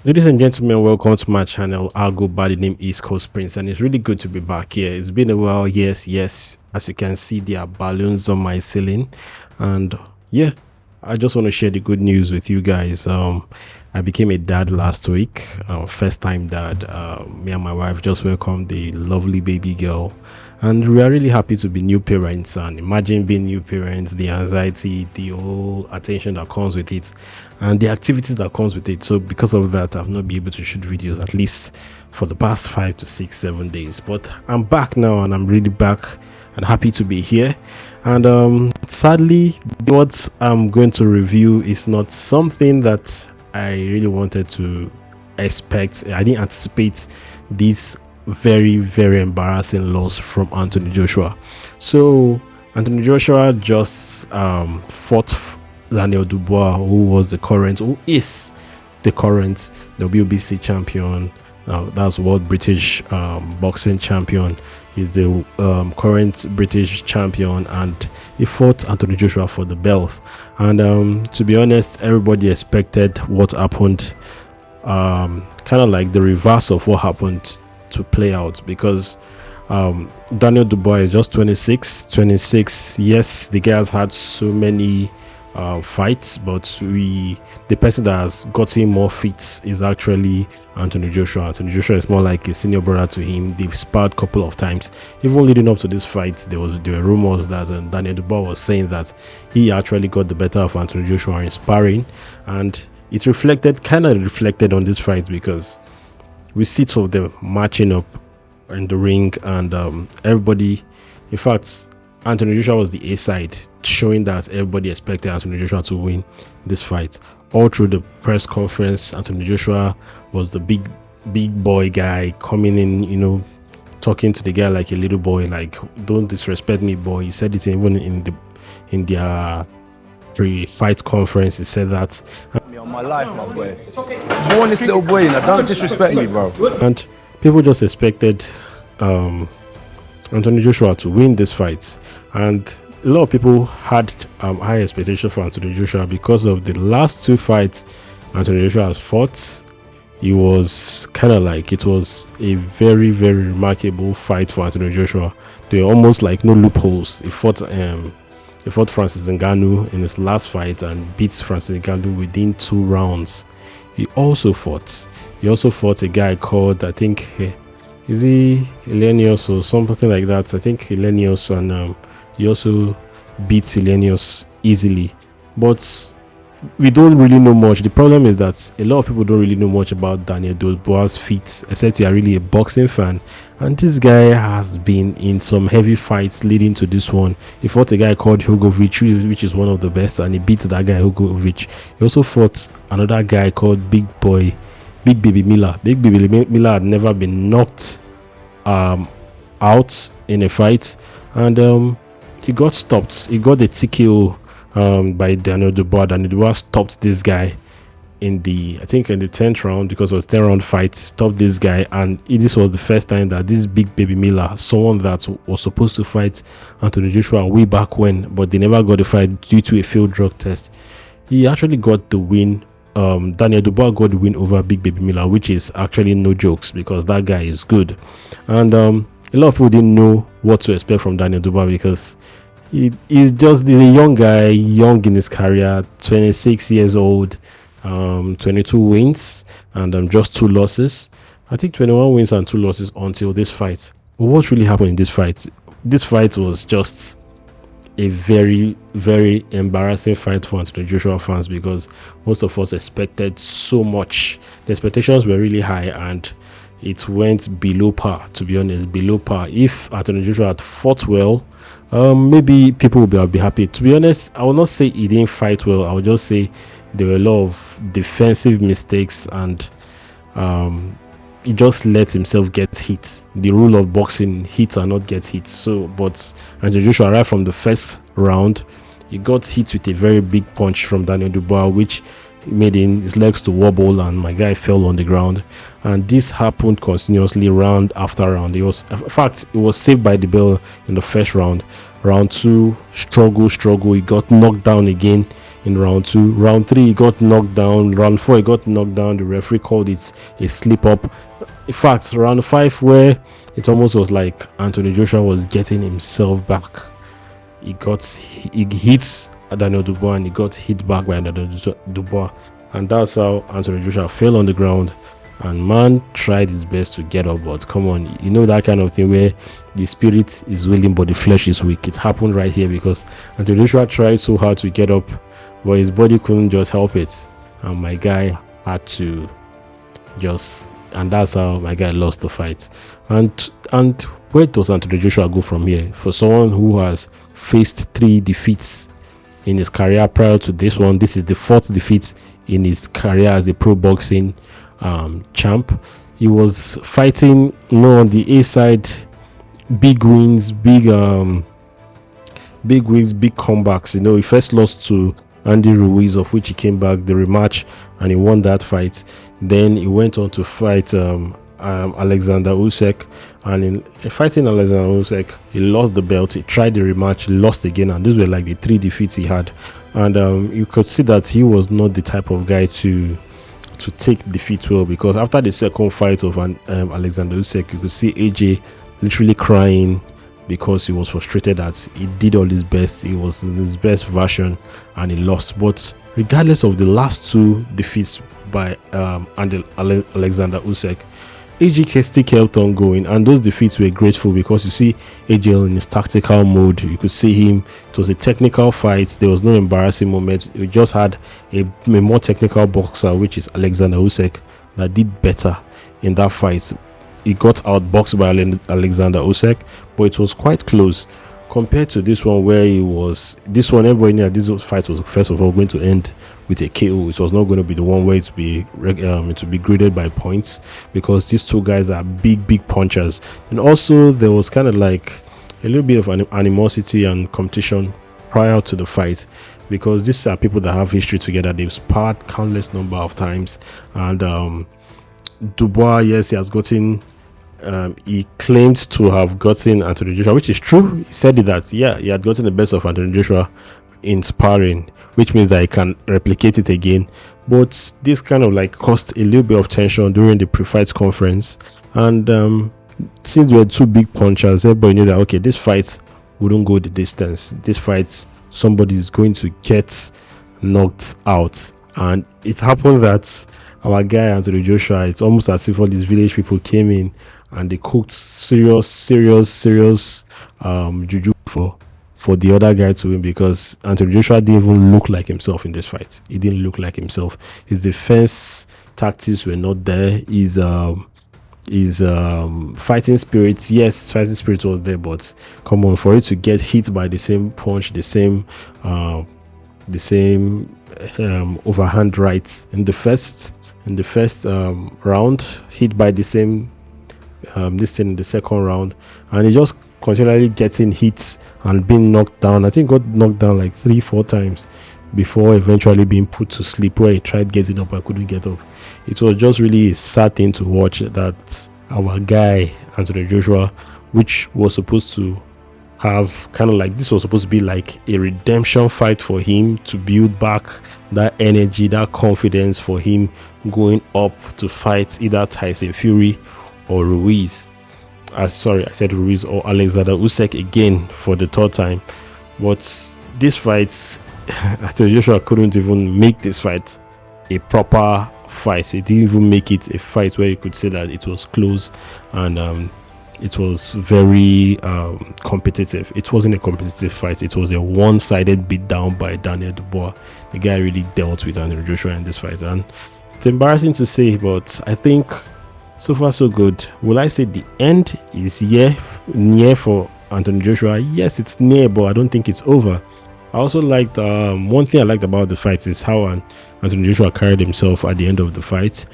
Ladies and gentlemen, welcome to my channel. I'll go by the name East Coast Prince, and it's really good to be back here. It's been a while, yes. As you can see, there are balloons on my ceiling, and yeah, I just want to share the good news with you guys. I became a dad last week, first time dad. Me and my wife just welcomed the lovely baby girl, and we are really happy to be new parents. And imagine being new parents, the anxiety, the whole attention that comes with it, and the activities that comes with it. So because of that, I've not been able to shoot videos at least for the past 5 to 6 7 days, but I'm back now, and I'm really back and happy to be here. And sadly, what I'm going to review is not something that I really wanted to expect. I didn't anticipate this very embarrassing loss from Anthony Joshua. So Anthony Joshua just fought Daniel Dubois, who is the current WBC champion. That's World British Boxing Champion. He's the current British champion, and he fought Anthony Joshua for the belt. And to be honest, everybody expected what happened, kind of like the reverse of what happened, to play out, because Daniel Dubois is just 26. Yes, the guy has had so many fights, but the person that has gotten more fights is actually Anthony Joshua. Anthony Joshua is more like a senior brother to him. They've sparred a couple of times. Even leading up to this fight, there were rumors that Daniel Dubois was saying that he actually got the better of Anthony Joshua in sparring, and it kind of reflected on this fight, because we see two of them matching up in the ring, and everybody, in fact, Anthony Joshua was the A side, showing that everybody expected Anthony Joshua to win this fight. All through the press conference, Anthony Joshua was the big boy guy coming in, talking to the guy like a little boy, like, don't disrespect me, boy. He said it even in their pre-fight conference. He said that. Me on my life, my boy. I'm on this little boy, don't disrespect me, bro. And people just expected Anthony Joshua to win this fight, and a lot of people had high expectations for Anthony Joshua because of the last two fights Anthony Joshua has fought. It was kind of like, it was a very remarkable fight for Anthony Joshua. There were almost like no loopholes. He fought Francis Ngannou in his last fight and beat Francis Ngannou within 2 rounds. He also fought a guy called, I think, is he Elenius or something like that? I think Elenius, and he also beat Elenius easily. But we don't really know much. The problem is that a lot of people don't really know much about Daniel Dubois' feats, except you are really a boxing fan. And this guy has been in some heavy fights leading to this one. He fought a guy called Hugovic, which is one of the best, and he beat that guy Hugovic. He also fought another guy called Big Baby Miller. Big Baby Miller had never been knocked out in a fight, and he got stopped. He got the TKO by Daniel Dubois. Daniel Dubois stopped this guy in the 10th round, because it was 10-round fight. Stopped this guy, and this was the first time that this Big Baby Miller, someone that was supposed to fight Anthony Joshua way back when, but they never got the fight due to a failed drug test, he actually got the win. Daniel Dubois got the win over Big Baby Miller, which is actually no jokes, because that guy is good. And a lot of people didn't know what to expect from Daniel Dubois, because he's a young guy, young in his career, 26 years old, 22 wins and just 2 losses. I think 21 wins and 2 losses until this fight. But what really happened in this fight? This fight was just a very embarrassing fight for Anthony Joshua fans, because most of us expected so much. The expectations were really high, and it went below par, to be honest, below par. If Anthony Joshua had fought well, maybe people would be happy. To be honest, I will not say he didn't fight well. I would just say there were a lot of defensive mistakes, and he just let himself get hit. The rule of boxing, hit or not get hit. So, but Anthony Joshua, right from the first round, he got hit with a very big punch from Daniel Dubois, which made his legs to wobble, and my guy fell on the ground. And this happened continuously, round after round. It was saved by the bell in the first round. Round 2, struggle. He got knocked down again in round 2. Round 3 he got knocked down. Round 4 he got knocked down. The referee called it a slip up. In fact, round 5, where it almost was like Anthony Joshua was getting himself back, he hits Daniel Dubois and he got hit back by Daniel Dubois, and that's how Anthony Joshua fell on the ground. And man tried his best to get up, but come on, you know that kind of thing where the spirit is willing but the flesh is weak. It happened right here because Anthony Joshua tried so hard to get up, but his body couldn't just help it, and my guy had to and that's how my guy lost the fight. And where does Anthony Joshua go from here? For someone who has faced 3 defeats in his career prior to this one, this is the 4th defeat in his career as a pro boxing champ. He was fighting on the A side, big wins, big comebacks. He first lost to Andy Ruiz, of which he came back the rematch and he won that fight. Then he went on to fight Alexander Usyk, and in fighting Alexander Usyk, he lost the belt. He tried the rematch, lost again, and these were like the 3 defeats he had. And you could see that he was not the type of guy to take defeat well, because after the second fight of Alexander Usyk, you could see AJ literally crying because he was frustrated that he did all his best, he was in his best version, and he lost. But regardless of the last 2 defeats by Alexander Usyk, AJ still kept on going, and those defeats were grateful because you see AJ in his tactical mode. You could see him. It was a technical fight. There was no embarrassing moment. You just had a more technical boxer, which is Alexander Usyk, that did better in that fight. He got outboxed by Alexander Usyk, but it was quite close compared to this one, where everybody knew that this fight was first of all going to end with a KO. It was not going to be the one where it to be graded by points, because these 2 guys are big punchers. And also there was kind of like a little bit of animosity and competition prior to the fight, because these are people that have history together. They've sparred countless number of times, and Dubois, yes, he has gotten he claimed to have gotten Anthony Joshua, which is true. He said that he had gotten the best of Anthony Joshua in sparring, which means that he can replicate it again. But this kind of like caused a little bit of tension during the pre-fight conference, and since we were 2 big punchers, everybody knew that okay, this fight wouldn't go the distance. This fight, somebody is going to get knocked out. And it happened that our guy Anthony Joshua, it's almost as if all these village people came in and they cooked serious juju for the other guy to win, because Anthony Joshua didn't even look like himself in this fight. He didn't look like himself. His defense tactics were not there. His fighting spirit, yes, fighting spirit was there, but come on, for it to get hit by the same punch, the same overhand right in the first round, hit by the same this thing in the second round, and he just continually getting hits and being knocked down. I think got knocked down like 3-4 times before eventually being put to sleep, where he tried getting up and couldn't get up. It was just really a sad thing to watch, that our guy Anthony Joshua, which was supposed to have kind of like, this was supposed to be like a redemption fight for him, to build back that energy, that confidence for him going up to fight either Tyson Fury or Ruiz. I said Ruiz or Alexander Usyk again for the 3rd time. But this fight, Anthony Joshua couldn't even make this fight a proper fight. He didn't even make it a fight where you could say that it was close and it was very competitive. It wasn't a competitive fight. It was a one-sided beatdown by Daniel Dubois. The guy really dealt with Anthony Joshua in this fight, and it's embarrassing to say, but I think so far so good. Will I say the end is near for Anthony Joshua? Yes, it's near, but I don't think it's over. I also liked one thing I liked about the fight is how Anthony Joshua carried himself at the end of the fight.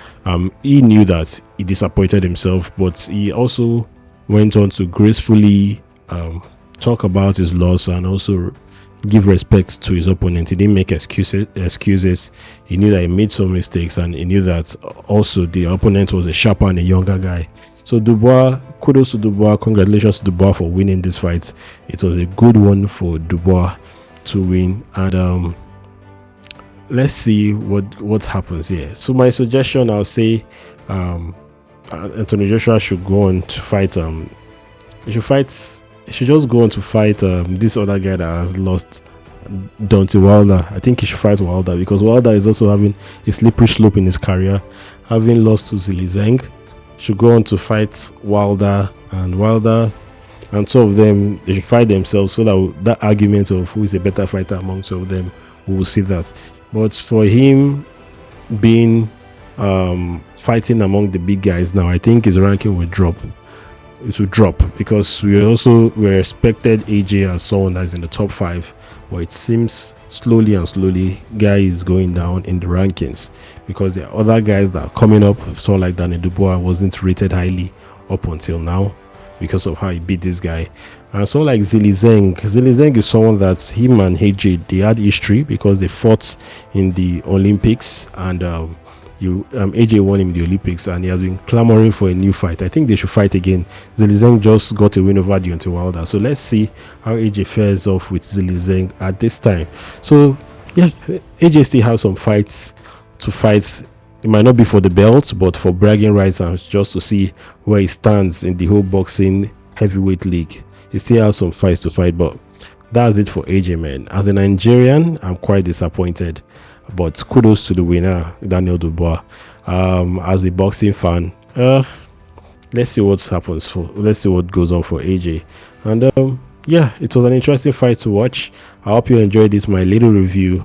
He knew that he disappointed himself, but he also went on to gracefully talk about his loss and also give respect to his opponent. He didn't make excuses. He knew that he made some mistakes, and he knew that also the opponent was a sharper and a younger guy. So Dubois, kudos to Dubois, congratulations to Dubois for winning this fight. It was a good one for Dubois to win, and let's see what happens here. So my suggestion, I'll say, Anthony Joshua should go on to fight. He should fight. He should just go on to fight this other guy that has lost, Deontay Wilder. I think he should fight Wilder because Wilder is also having a slippery slope in his career, having lost to Zhilei Zhang. Should go on to fight Wilder, and two of them, they should fight themselves, so that argument of who is a better fighter among two of them, we will see that. But for him being fighting among the big guys now, I think his ranking will drop. It will drop because we expected AJ as someone that's in the top 5, but it seems slowly guy is going down in the rankings because there are other guys that are coming up. Someone like Daniel Dubois wasn't rated highly up until now because of how he beat this guy. And so like Zhilei Zhang is someone that him and AJ, they had history because they fought in the Olympics, and AJ won him the Olympics, and he has been clamoring for a new fight. I think they should fight again. Zhilei Zhang just got a win over Deontay Wilder, so let's see how AJ fares off with Zhilei Zhang at this time. So yeah, AJ still has some fights to fight. It might not be for the belt, but for bragging rights and just to see where he stands in the whole boxing heavyweight league. He still has some fights to fight, but that's it for AJ, man. As a Nigerian, I'm quite disappointed, but kudos to the winner, Daniel Dubois. As a boxing fan, let's see what happens let's see what goes on for AJ. And yeah, it was an interesting fight to watch. I hope you enjoyed this, my little review.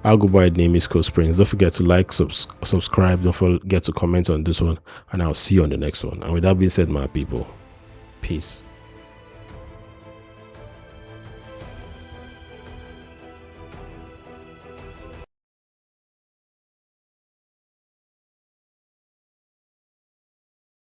I'll go by the name is Coach Prince. Don't forget to like, subscribe, don't forget to comment on this one, and I'll see you on the next one. And with that being said, my people, peace.